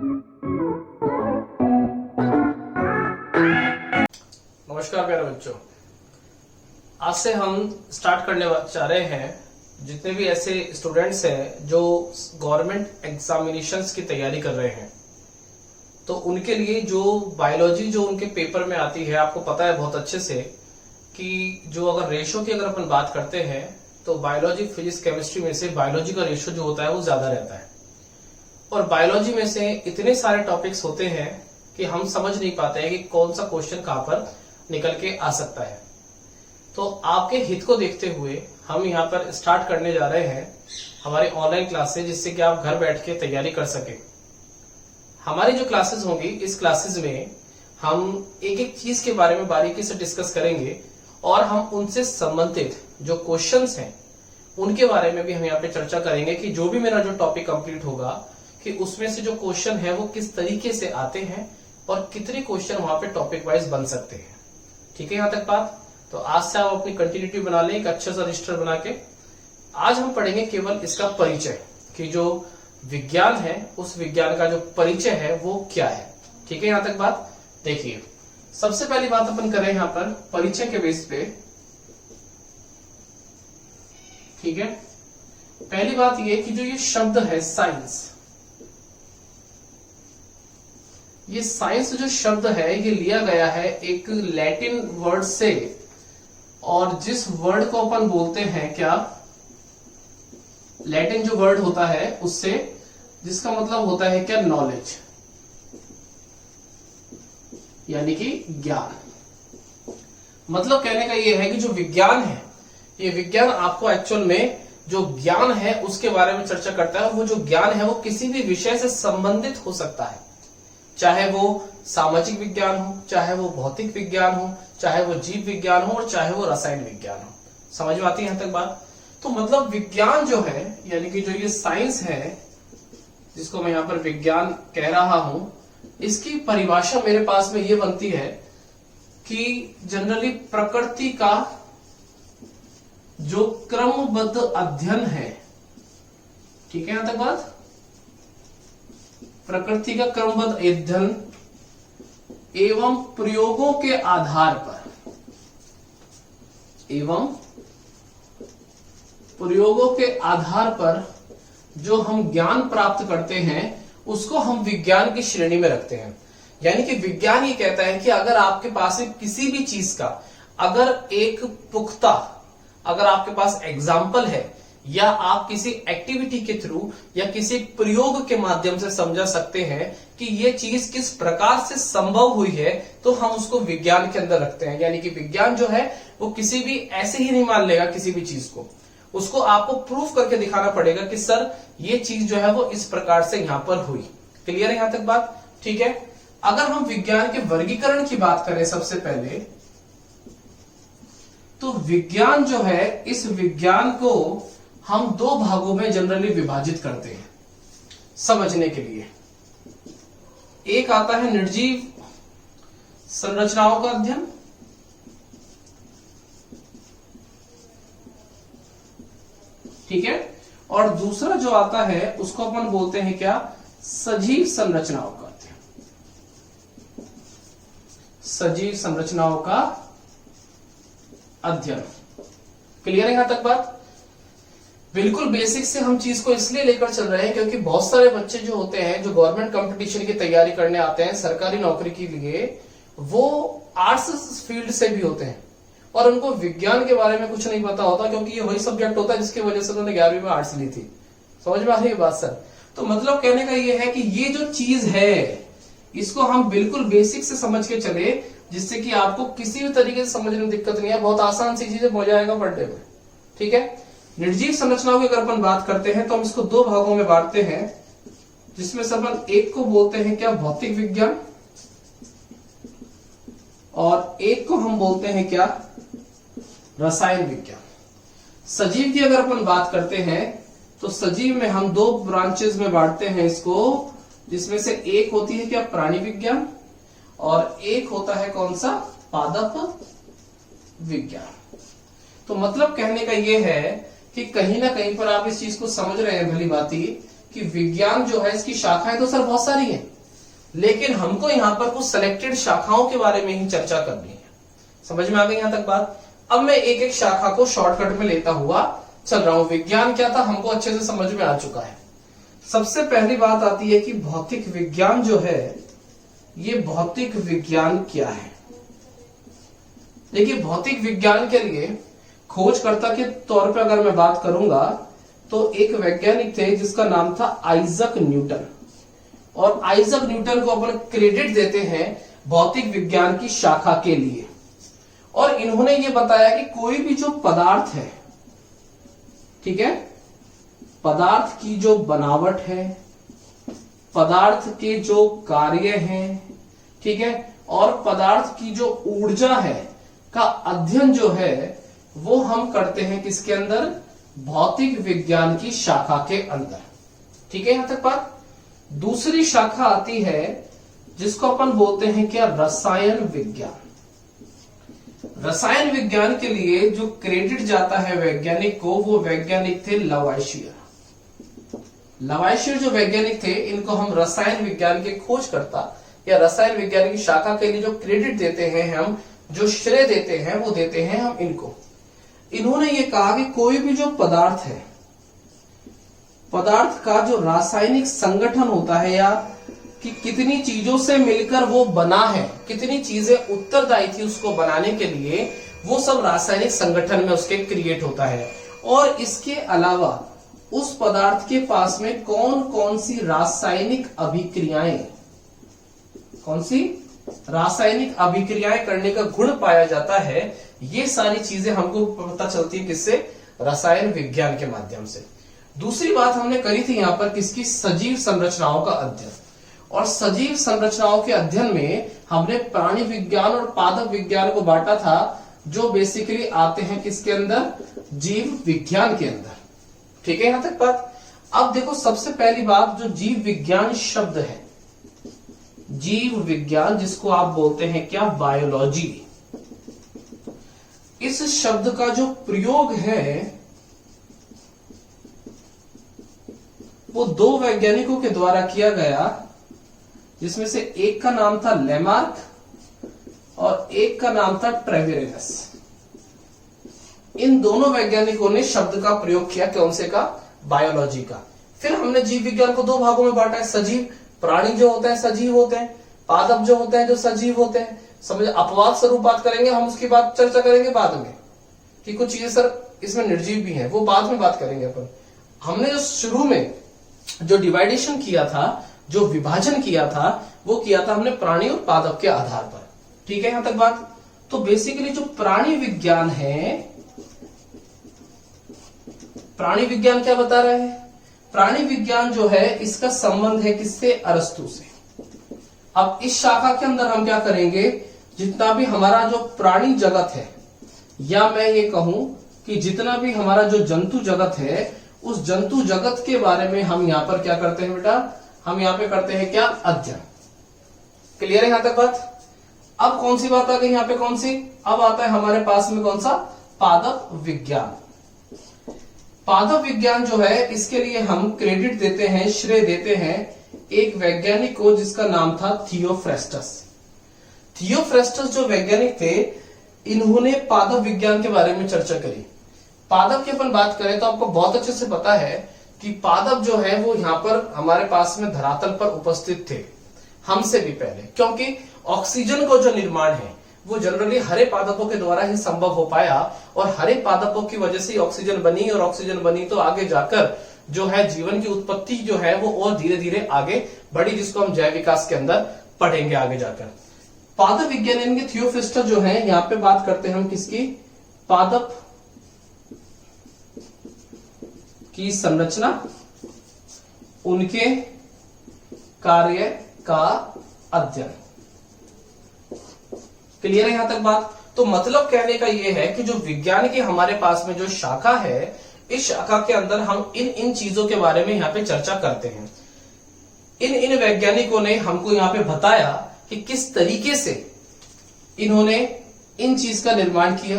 नमस्कार प्यारे बच्चों, आज से हम स्टार्ट करने चाह रहे हैं। जितने भी ऐसे स्टूडेंट्स हैं जो गवर्नमेंट एग्जामिनेशंस की तैयारी कर रहे हैं, तो उनके लिए जो बायोलॉजी जो उनके पेपर में आती है, आपको पता है बहुत अच्छे से कि जो अगर रेशो की अगर अपन बात करते हैं तो बायोलॉजी, फिजिक्स, केमिस्ट्री में से बायोलॉजी का रेशो जो होता है वो ज्यादा रहता है। और बायोलॉजी में से इतने सारे टॉपिक्स होते हैं कि हम समझ नहीं पाते हैं कि कौन सा क्वेश्चन कहां पर निकल के आ सकता है। तो आपके हित को देखते हुए हम यहाँ पर स्टार्ट करने जा रहे हैं हमारी ऑनलाइन क्लासेज, जिससे कि आप घर बैठ के तैयारी कर सके। हमारी जो क्लासेस होंगी, इस क्लासेस में हम एक एक चीज के बारे में बारीकी से डिस्कस करेंगे और हम उनसे संबंधित जो क्वेश्चंस हैं उनके बारे में भी हम यहाँ पे चर्चा करेंगे कि जो भी मेरा जो टॉपिक कंप्लीट होगा कि उसमें से जो क्वेश्चन है वो किस तरीके से आते हैं और कितने क्वेश्चन वहां पे टॉपिक वाइज बन सकते हैं। ठीक है यहाँ तक बात? तो आज से आप अपनी कंटिन्यूटी बना लें एक अच्छा सा रजिस्टर बना के। आज हम पढ़ेंगे केवल इसका परिचय कि जो विज्ञान है उस विज्ञान का जो परिचय है वो क्या है। ठीक है यहाँ तक बात? देखिए, सबसे पहली बात अपन करें यहाँ पर परिचय के बेस पे। ठीक है, पहली बात ये कि जो ये शब्द है साइंस, ये साइंस जो शब्द है ये लिया गया है एक लैटिन वर्ड से, और जिस वर्ड को अपन बोलते हैं क्या, लैटिन जो वर्ड होता है उससे, जिसका मतलब होता है क्या, नॉलेज, यानी कि ज्ञान। मतलब कहने का ये है कि जो विज्ञान है, ये विज्ञान आपको एक्चुअल में जो ज्ञान है उसके बारे में चर्चा करता है। और वो जो ज्ञान है वो किसी भी विषय से संबंधित हो सकता है, चाहे वो सामाजिक विज्ञान हो, चाहे वो भौतिक विज्ञान हो, चाहे वो जीव विज्ञान हो और चाहे वो रसायन विज्ञान हो। समझ में आती है यहाँ तक बात? तो मतलब विज्ञान जो है, यानी कि जो ये साइंस है जिसको मैं यहाँ पर विज्ञान कह रहा हूं, इसकी परिभाषा मेरे पास में ये बनती है कि जनरली प्रकृति का जो क्रमबद्ध अध्ययन है। ठीक है यहाँ तक बात? प्रकृति का क्रमबद्ध अध्ययन एवं प्रयोगों के आधार पर, एवं प्रयोगों के आधार पर जो हम ज्ञान प्राप्त करते हैं उसको हम विज्ञान की श्रेणी में रखते हैं। यानी कि विज्ञान ये कहता है कि अगर आपके पास किसी भी चीज का अगर एक पुख्ता, अगर आपके पास एग्जाम्पल है या आप किसी एक्टिविटी के थ्रू या किसी प्रयोग के माध्यम से समझा सकते हैं कि ये चीज किस प्रकार से संभव हुई है, तो हम उसको विज्ञान के अंदर रखते हैं। यानी कि विज्ञान जो है वो किसी भी ऐसे ही नहीं मान लेगा किसी भी चीज को, उसको आपको प्रूफ करके दिखाना पड़ेगा कि सर ये चीज जो है वो इस प्रकार से यहां पर हुई। क्लियर है यहां तक बात? ठीक है, अगर हम विज्ञान के वर्गीकरण की बात करें सबसे पहले, तो विज्ञान जो है, इस विज्ञान को हम दो भागों में जनरली विभाजित करते हैं समझने के लिए। एक आता है निर्जीव संरचनाओं का अध्ययन, ठीक है, और दूसरा जो आता है उसको अपन बोलते हैं क्या, सजीव संरचनाओं का अध्ययन। सजीव संरचनाओं का अध्ययन। क्लियर है यहां तक बात? बिल्कुल बेसिक से हम चीज को इसलिए लेकर चल रहे हैं क्योंकि बहुत सारे बच्चे जो होते हैं जो गवर्नमेंट कंपटीशन की तैयारी करने आते हैं सरकारी नौकरी के लिए, वो आर्ट्स फील्ड से भी होते हैं और उनको विज्ञान के बारे में कुछ नहीं पता होता, क्योंकि ये वही सब्जेक्ट होता है जिसकी वजह से उन्होंने 11वीं में आर्ट्स ली थी। समझ में आ रही है बात सर? तो मतलब कहने का ये है कि ये जो चीज है इसको हम बिल्कुल बेसिक से समझ के चले, जिससे कि आपको किसी भी तरीके से समझने में दिक्कत नहीं है। बहुत आसान सी चीजें हो जाएगा पढ़ने में। ठीक है, निर्जीव संरचनाओं की अगर अपन बात करते हैं तो हम इसको दो भागों में बांटते हैं, जिसमें से अपन एक को बोलते हैं क्या, भौतिक विज्ञान, और एक को हम बोलते हैं क्या, रसायन विज्ञान। सजीव की अगर अपन बात करते हैं तो सजीव में हम दो ब्रांचेस में बांटते हैं इसको, जिसमें से एक होती है क्या, प्राणी विज्ञान, और एक होता है कौन सा, पादप विज्ञान। तो मतलब कहने का यह है कि कहीं ना कहीं पर आप इस चीज को समझ रहे हैं भली भांति कि विज्ञान जो है इसकी शाखाएं तो सर बहुत सारी हैं, लेकिन हमको यहाँ पर कुछ सिलेक्टेड शाखाओं के बारे में ही चर्चा करनी है। समझ में आ गई यहां तक बात? अब मैं एक एक शाखा को शॉर्टकट में लेता हुआ चल रहा हूं। विज्ञान क्या था हमको अच्छे से समझ में आ चुका है। सबसे पहली बात आती है कि भौतिक विज्ञान जो है, ये भौतिक विज्ञान क्या है। देखिए, भौतिक विज्ञान के लिए खोजकर्ता के तौर पर अगर मैं बात करूंगा तो एक वैज्ञानिक थे जिसका नाम था आइजक न्यूटन, और आइजक न्यूटन को अपन क्रेडिट देते हैं भौतिक विज्ञान की शाखा के लिए। और इन्होंने ये बताया कि कोई भी जो पदार्थ है, ठीक है, पदार्थ की जो बनावट है, पदार्थ के जो कार्य हैं, ठीक है, और पदार्थ की जो ऊर्जा है का अध्ययन जो है वो हम करते हैं किसके अंदर? भौतिक विज्ञान की शाखा के अंदर। ठीक है, यहां तक बात। दूसरी शाखा आती है जिसको अपन बोलते हैं क्या? रसायन विज्ञान। रसायन विज्ञान के लिए जो क्रेडिट जाता है वैज्ञानिक को, वो वैज्ञानिक थे लवाइशियर। लवाइशियर जो वैज्ञानिक थे, इनको हम रसायन विज्ञान के खोजकर्ता या रसायन विज्ञान की शाखा के लिए जो क्रेडिट देते हैं, हम जो श्रेय देते हैं, वो देते हैं हम इनको। इन्होंने ये कहा कि कोई भी जो पदार्थ है, पदार्थ का जो रासायनिक संगठन होता है, या कि कितनी चीजों से मिलकर वो बना है, कितनी चीजें उत्तरदायी थी उसको बनाने के लिए, वो सब रासायनिक संगठन में उसके क्रिएट होता है। और इसके अलावा उस पदार्थ के पास में कौन कौन सी रासायनिक अभिक्रियाएं, कौन सी रासायनिक अभिक्रियाएं करने का गुण पाया जाता है, ये सारी चीजें हमको पता चलती है किससे? रसायन विज्ञान के माध्यम से। दूसरी बात हमने करी थी यहां पर किसकी? सजीव संरचनाओं का अध्ययन। और सजीव संरचनाओं के अध्ययन में हमने प्राणी विज्ञान और पादप विज्ञान को बांटा था, जो बेसिकली आते हैं किसके अंदर? जीव विज्ञान के अंदर। ठीक है, यहां तक बात। अब देखो, सबसे पहली बात, जो जीव विज्ञान शब्द है, जीव विज्ञान जिसको आप बोलते हैं क्या? बायोलॉजी। इस शब्द का जो प्रयोग है वो दो वैज्ञानिकों के द्वारा किया गया, जिसमें से एक का नाम था लेमार्क और एक का नाम था ट्रेवेरेनस। इन दोनों वैज्ञानिकों ने शब्द का प्रयोग किया, कौन से का? बायोलॉजी का। फिर हमने जीव विज्ञान को दो भागों में बांटा है। सजीव प्राणी जो होते हैं सजीव होते हैं, पादप जो होते हैं जो सजीव होते हैं। समझ, अपवाद स्वरूप बात करेंगे हम, उसकी बात चर्चा करेंगे बाद में कि कुछ चीजें सर इसमें निर्जीव भी हैं, वो बाद में बात करेंगे अपन। हमने जो शुरू में जो डिवाइडेशन किया था, जो विभाजन किया था, वो किया था हमने प्राणी और पादप के आधार पर। ठीक है, यहां तक बात। तो बेसिकली जो प्राणी विज्ञान है, प्राणी विज्ञान क्या बता रहे हैं? प्राणी विज्ञान जो है इसका संबंध है किससे? अरस्तु से। अब इस शाखा के अंदर हम क्या करेंगे? जितना भी हमारा जो प्राणी जगत है, या मैं ये कहूं कि जितना भी हमारा जो जंतु जगत है, उस जंतु जगत के बारे में हम यहां पर क्या करते हैं बेटा? हम यहां पे करते हैं क्या? अध्ययन। क्लियर है यहां तक बात? अब कौन सी बात आ गई यहां पे? कौन सी? अब आता है हमारे पास में कौन सा? पादप विज्ञान। पादप विज्ञान जो है, इसके लिए हम क्रेडिट देते हैं, श्रेय देते हैं एक वैज्ञानिक को जिसका नाम था थियोफ्रेस्टस। थियोफ्रेस्टस जो वैज्ञानिक थे, इन्होंने पादप विज्ञान के बारे में चर्चा करी। पादप की अपन बात करें तो आपको बहुत अच्छे से पता है कि पादप जो है वो यहाँ पर हमारे पास में धरातल पर उपस्थित थे हमसे भी पहले, क्योंकि ऑक्सीजन को जो निर्माण है वो जनरली हरे पादपों के द्वारा ही संभव हो पाया, और हरे पादपों की वजह से ऑक्सीजन बनी, और ऑक्सीजन बनी तो आगे जाकर जो है जीवन की उत्पत्ति जो है वो और धीरे धीरे आगे बढ़ी, जिसको हम जैव विकास के अंदर पढ़ेंगे आगे जाकर। पादप विज्ञान के थियोफ्रेस्टस जो है, यहाँ पे बात करते हैं हम किसकी? पादप की संरचना, उनके कार्य का अध्ययन। क्लियर है यहां तक बात? तो मतलब कहने का यह है कि जो विज्ञान की हमारे पास में जो शाखा है, इस शाखा के अंदर हम इन चीजों के बारे में यहाँ पे चर्चा करते हैं। इन वैज्ञानिकों ने हमको यहाँ पे बताया कि किस तरीके से इन्होंने इन चीज का निर्माण किया,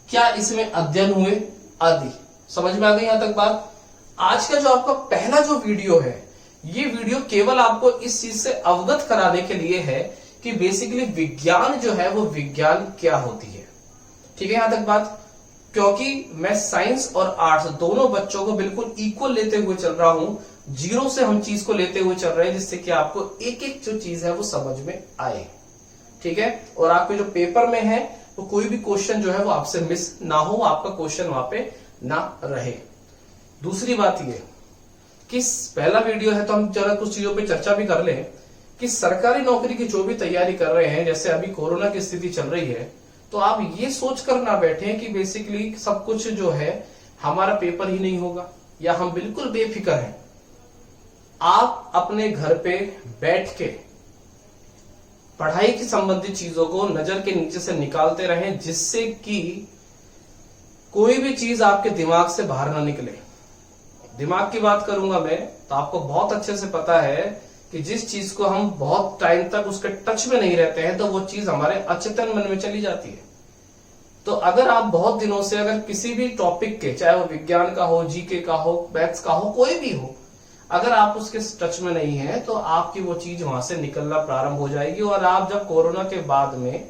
क्या इसमें अध्ययन हुए आदि। समझ में आ गई यहां तक बात? आज का जो आपका पहला जो वीडियो है, ये वीडियो केवल आपको इस चीज से अवगत कराने के लिए है कि बेसिकली विज्ञान जो है वो विज्ञान क्या होती है। ठीक है यहां तक बात, क्योंकि मैं साइंस और आर्ट्स दोनों बच्चों को बिल्कुल इक्वल लेते हुए चल रहा हूं, जीरो से हम चीज को लेते हुए चल रहे हैं, जिससे कि आपको एक एक जो चीज है वो समझ में आए। ठीक है, और आपके जो पेपर में है वो कोई भी क्वेश्चन जो है वो आपसे मिस ना हो, आपका क्वेश्चन वहां पे ना रहे। दूसरी बात ये कि पहला वीडियो है तो हम जरा कुछ चीजों पे चर्चा भी कर लें कि सरकारी नौकरी की जो भी तैयारी कर रहे हैं, जैसे अभी कोरोना की स्थिति चल रही है, तो आप ये सोच कर ना बैठे कि बेसिकली सब कुछ जो है हमारा पेपर ही नहीं होगा, या हम बिल्कुल बेफिक्र हैं। आप अपने घर पे बैठ के पढ़ाई की संबंधित चीजों को नजर के नीचे से निकालते रहें, जिससे कि कोई भी चीज आपके दिमाग से बाहर ना निकले। दिमाग की बात करूंगा मैं तो आपको बहुत अच्छे से पता है कि जिस चीज को हम बहुत टाइम तक उसके टच में नहीं रहते हैं तो वो चीज हमारे अचेतन मन में चली जाती है। तो अगर आप बहुत दिनों से अगर किसी भी टॉपिक के, चाहे वो विज्ञान का हो, जीके का हो, मैथ्स का हो, कोई भी हो, अगर आप उसके टच में नहीं है तो आपकी वो चीज वहां से निकलना प्रारंभ हो जाएगी, और आप जब कोरोना के बाद में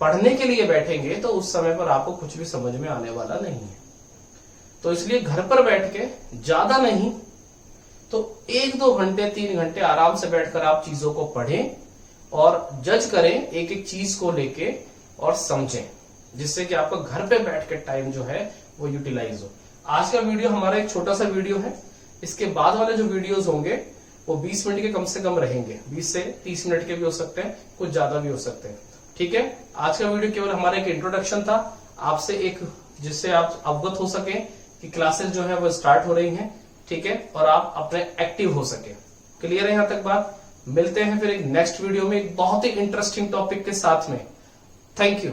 पढ़ने के लिए बैठेंगे तो उस समय पर आपको कुछ भी समझ में आने वाला नहीं है। तो इसलिए घर पर बैठ के ज्यादा नहीं तो 1-2 घंटे 3 घंटे आराम से बैठकर आप चीजों को पढ़ें और जज करें एक एक चीज को लेके और समझें, जिससे कि आपका घर पे बैठ के टाइम जो है वो यूटिलाइज हो। आज का वीडियो हमारा एक छोटा सा वीडियो है। इसके बाद वाले जो वीडियोस होंगे वो 20 मिनट के कम से कम रहेंगे, 20 से 30 मिनट के भी हो सकते हैं, कुछ ज्यादा भी हो सकते हैं। ठीक है, आज का वीडियो केवल हमारा एक इंट्रोडक्शन था आपसे, एक जिससे आप अवगत हो सके कि क्लासेस जो है वो स्टार्ट हो रही हैं। ठीक है, और आप अपने एक्टिव हो सके। क्लियर है यहां तक बात? मिलते हैं फिर एक नेक्स्ट वीडियो में एक बहुत ही इंटरेस्टिंग टॉपिक के साथ में। Thank you.